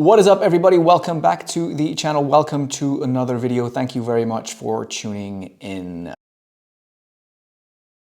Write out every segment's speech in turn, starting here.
What is up, everybody? Welcome back to the channel. Welcome to another video. Thank you very much for tuning in.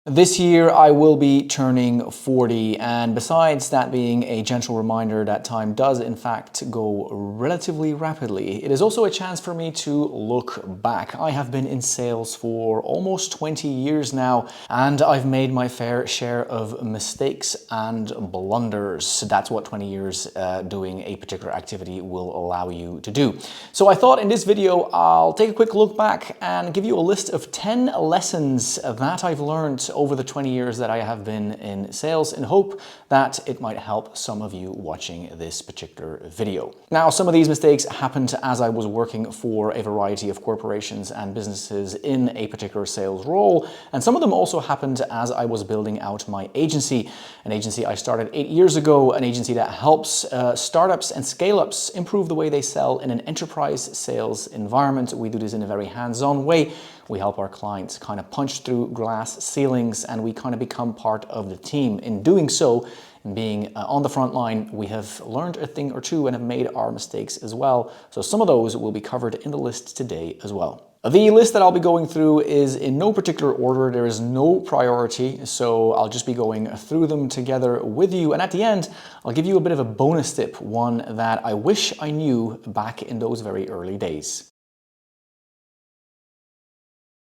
This year I will be turning 40, and besides that being a gentle reminder that time does in fact go relatively rapidly, it is also a chance for me to look back. I have been in sales for almost 20 years now, and I've made my fair share of mistakes and blunders. That's what 20 years doing a particular activity will allow you to do. So I thought in this video I'll take a quick look back and give you a list of 10 lessons that I've learned over the 20 years that I have been in sales, in hope that it might help some of you watching this particular video. Now, some of these mistakes happened as I was working for a variety of corporations and businesses in a particular sales role, and some of them also happened as I was building out my agency, an agency I started 8 years ago, an agency that helps startups and scale-ups improve the way they sell in an enterprise sales environment. We do this in a very hands-on way. We help our clients kind of punch through glass ceilings, and we kind of become part of the team. In doing so, in being on the front line, we have learned a thing or two and have made our mistakes as well. So some of those will be covered in the list today as well. The list that I'll be going through is in no particular order. There is no priority, so I'll just be going through them together with you. And at the end, I'll give you a bit of a bonus tip, one that I wish I knew back in those very early days.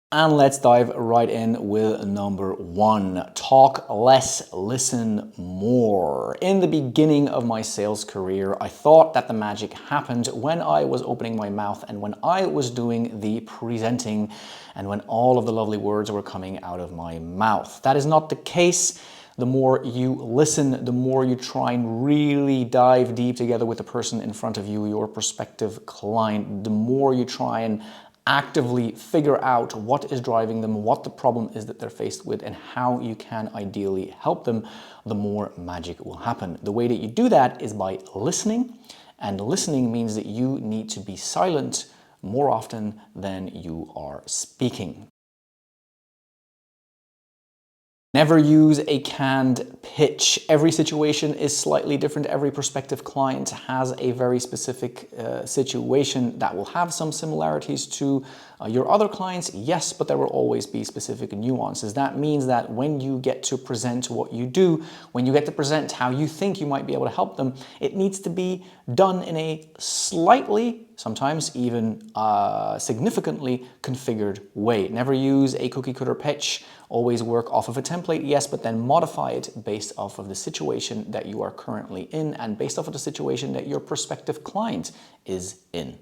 And let's dive right in with number one. Talk less, listen more. In the beginning of my sales career, I thought that the magic happened when I was opening my mouth and when I was doing the presenting and when all of the lovely words were coming out of my mouth. That is not the case. The more you listen, the more you try and really dive deep together with the person in front of you, your prospective client, the more you try and actively figure out what is driving them, what the problem is that they're faced with, and how you can ideally help them, the more magic will happen. The way that you do that is by listening, and listening means that you need to be silent more often than you are speaking. Never use a canned pitch. Every situation is slightly different. Every prospective client has a very specific situation that will have some similarities to your other clients, yes, but there will always be specific nuances. That means that when you get to present what you do, when you get to present how you think you might be able to help them, it needs to be done in a slightly, sometimes even significantly configured way. Never use a cookie cutter pitch. Always work off of a template, yes, but then modify it based off of the situation that you are currently in and based off of the situation that your prospective client is in.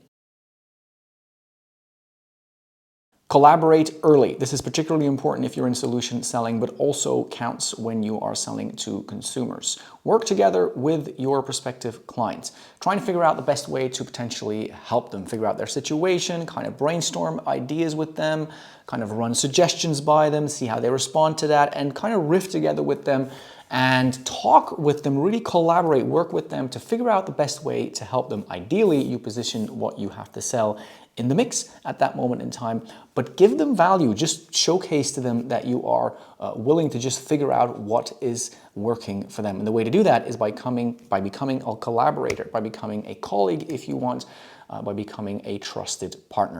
Collaborate early. This is particularly important if you're in solution selling, but also counts when you are selling to consumers. Work together with your prospective clients. Trying to figure out the best way to potentially help them, figure out their situation, kind of brainstorm ideas with them, kind of run suggestions by them, see how they respond to that, and kind of riff together with them and talk with them, really collaborate, work with them to figure out the best way to help them. Ideally, you position what you have to sell in the mix at that moment in time, but give them value. Just showcase to them that you are willing to just figure out what is working for them. And the way to do that is by becoming a collaborator, by becoming a colleague if you want, by becoming a trusted partner.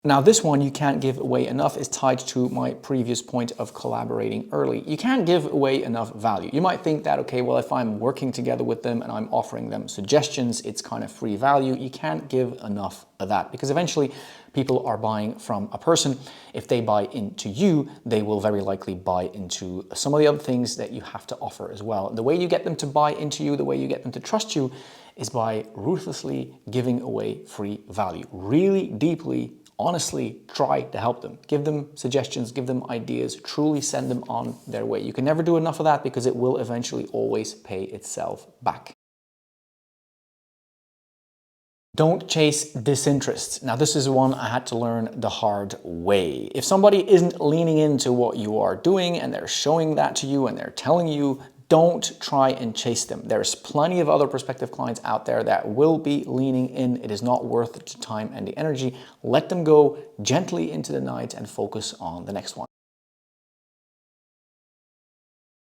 Now this one you can't give away enough is tied to my previous point of collaborating early. You can't give away enough value. You might think that, okay, well, if I'm working together with them and I'm offering them suggestions, it's kind of free value. You can't give enough of that because eventually people are buying from a person. If they buy into you, they will very likely buy into some of the other things that you have to offer as well. The way you get them to buy into you, the way you get them to trust you is by ruthlessly giving away free value. Really deeply, honestly try to help them. Give them suggestions, give them ideas, truly send them on their way. You can never do enough of that because it will eventually always pay itself back. Don't chase disinterest. Now this is one I had to learn the hard way. If somebody isn't leaning into what you are doing and they're showing that to you and they're telling you, don't try and chase them. There's plenty of other prospective clients out there that will be leaning in. It is not worth the time and the energy. Let them go gently into the night and focus on the next one.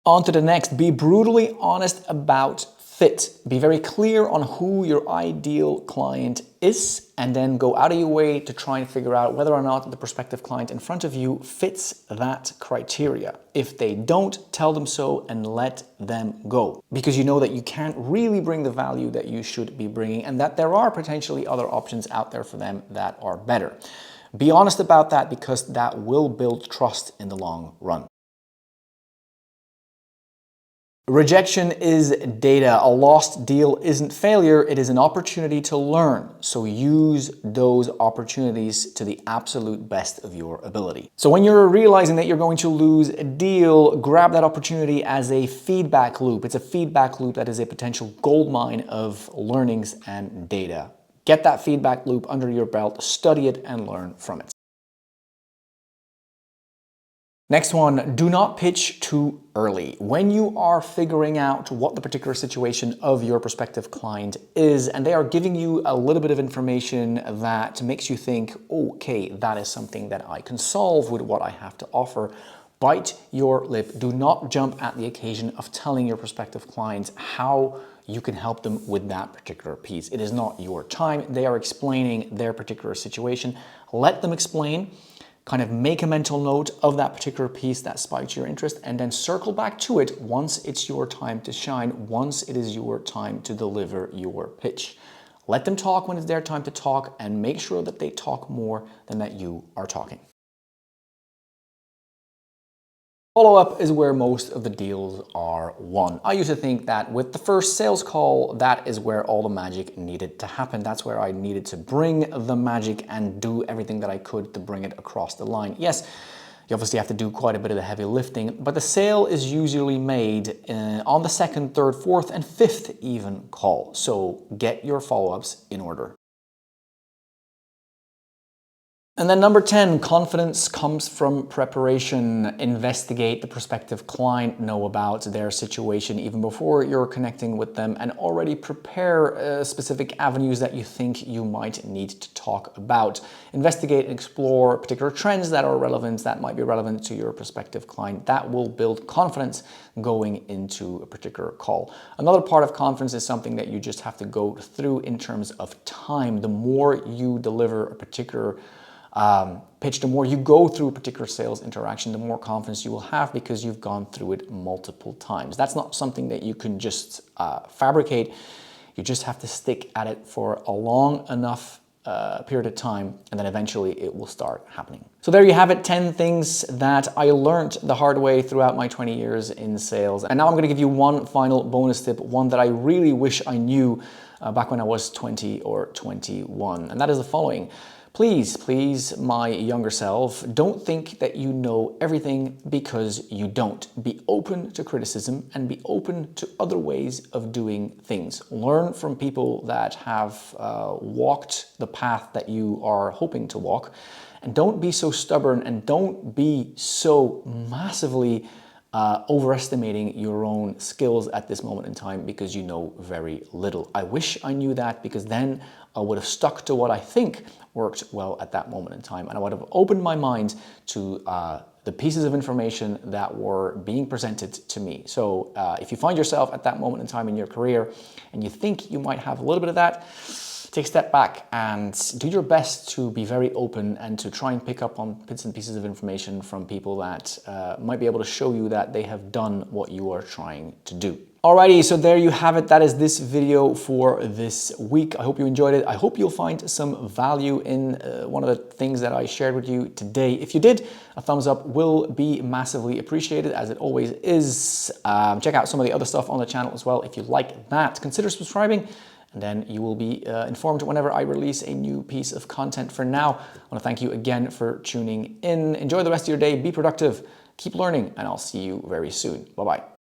On to the next. Be brutally honest about fit. Be very clear on who your ideal client is, and then go out of your way to try and figure out whether or not the prospective client in front of you fits that criteria. If they don't, tell them so and let them go, because you know that you can't really bring the value that you should be bringing, and that there are potentially other options out there for them that are better. Be honest about that, because that will build trust in the long run. Rejection is data. A lost deal isn't failure, it is an opportunity to learn. So use those opportunities to the absolute best of your ability. So when you're realizing that you're going to lose a deal, grab that opportunity as a feedback loop. It's a feedback loop that is a potential goldmine of learnings and data. Get that feedback loop under your belt, study it, and learn from it. Next one, do not pitch too early. When you are figuring out what the particular situation of your prospective client is, and they are giving you a little bit of information that makes you think, okay, that is something that I can solve with what I have to offer, bite your lip. Do not jump at the occasion of telling your prospective clients how you can help them with that particular piece. It is not your time. They are explaining their particular situation. Let them explain. Kind of make a mental note of that particular piece that spiked your interest, and then circle back to it once it's your time to shine, once it is your time to deliver your pitch. Let them talk when it's their time to talk, and make sure that they talk more than that you are talking. Follow-up is where most of the deals are won. I used to think that with the first sales call, that is where all the magic needed to happen. That's where I needed to bring the magic and do everything that I could to bring it across the line. Yes, you obviously have to do quite a bit of the heavy lifting, but the sale is usually made on the second, third, fourth, and fifth even call. So get your follow-ups in order. And then number 10, confidence comes from preparation. Investigate the prospective client, know about their situation even before you're connecting with them, and already prepare specific avenues that you think you might need to talk about. Investigate and explore particular trends that are relevant, that might be relevant to your prospective client. That will build confidence going into a particular call. Another part of confidence is something that you just have to go through in terms of time. The more you deliver a particular pitch, the more you go through a particular sales interaction, the more confidence you will have, because you've gone through it multiple times. That's not something that you can just fabricate. You just have to stick at it for a long enough period of time, and then eventually it will start happening. So there you have it, 10 things that I learned the hard way throughout my 20 years in sales. And now I'm going to give you one final bonus tip, one that I really wish I knew back when I was 20 or 21, and that is the following. Please, my younger self, don't think that you know everything, because you don't. Be open to criticism and be open to other ways of doing things. Learn from people that have walked the path that you are hoping to walk, and don't be so stubborn, and don't be so massively overestimating your own skills at this moment in time, because you know very little. I wish I knew that, because then I would have stuck to what I think worked well at that moment in time, and I would have opened my mind to the pieces of information that were being presented to me. So if you find yourself at that moment in time in your career and you think you might have a little bit of that, take a step back and do your best to be very open and to try and pick up on bits and pieces of information from people that might be able to show you that they have done what you are trying to do. Alrighty, so there you have it. That is this video for this week. I hope you enjoyed it. I hope you'll find some value in one of the things that I shared with you today. If you did, a thumbs up will be massively appreciated, as it always is. Check out some of the other stuff on the channel as well if you like that. Consider subscribing, and then you will be informed whenever I release a new piece of content. For now, I want to thank you again for tuning in. Enjoy the rest of your day. Be productive. Keep learning, and I'll see you very soon. Bye-bye.